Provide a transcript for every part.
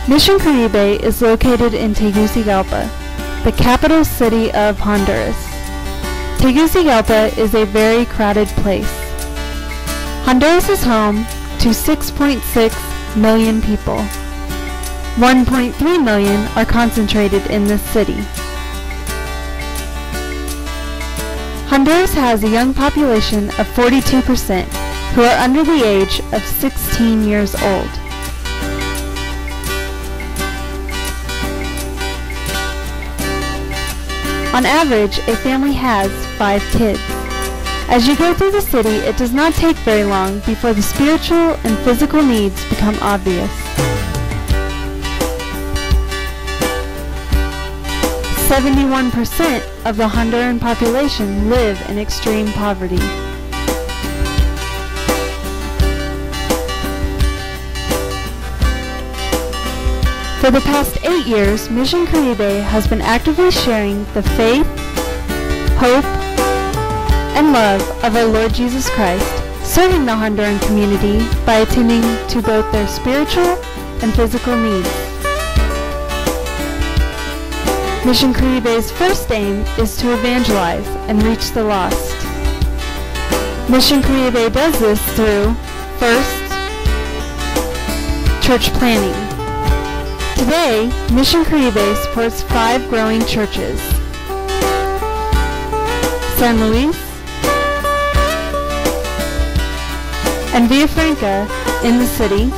Mission Caribe is located in Tegucigalpa, the capital city of Honduras. Tegucigalpa is a very crowded place. Honduras is home to 6.6 million people. 1.3 million are concentrated in this city. Honduras has a young population of 42% who are under the age of 16 years old. On average, a family has 5 kids. As you go through the city, it does not take very long before the spiritual and physical needs become obvious. 71% of the Honduran population live in extreme poverty. For the past 8 years, Mission Caribe has been actively sharing the faith, hope, and love of our Lord Jesus Christ, serving the Honduran community by attending to both their spiritual and physical needs. Mission Caribe's first aim is to evangelize and reach the lost. Mission Caribe does this through, first, church planning. Today, Mission Caribe supports 5 growing churches: San Luis and Villafranca in the city,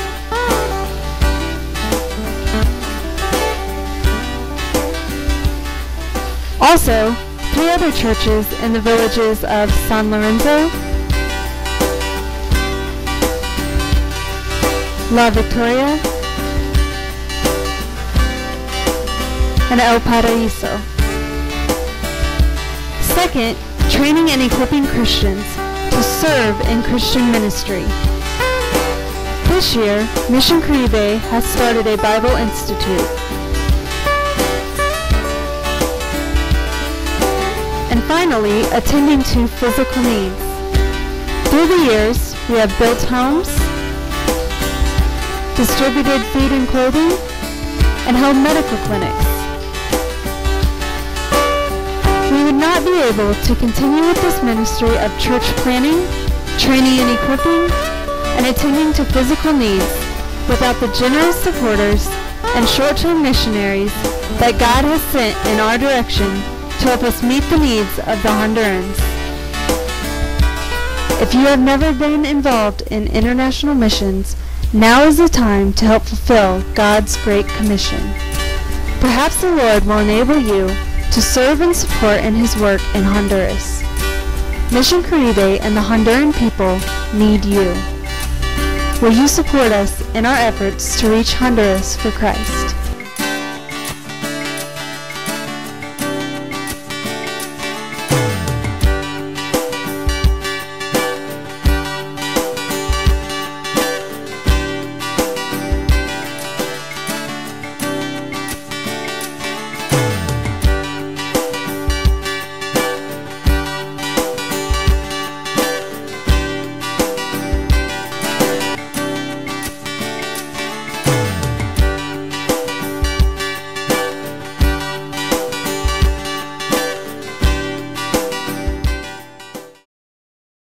also 3 other churches in the villages of San Lorenzo, La Victoria, and El Paraíso. Second, training and equipping Christians to serve in Christian ministry. This year, Mission Caribe has started a Bible Institute. And finally, attending to physical needs. Through the years, we have built homes, distributed food and clothing, and held medical clinics. We would not be able to continue with this ministry of church planning, training and equipping, and attending to physical needs without the generous supporters and short-term missionaries that God has sent in our direction to help us meet the needs of the Hondurans. If you have never been involved in international missions, now is the time to help fulfill God's Great Commission. Perhaps the Lord will enable you to serve and support in His work in Honduras. Mission Caribe and the Honduran people need you. Will you support us in our efforts to reach Honduras for Christ?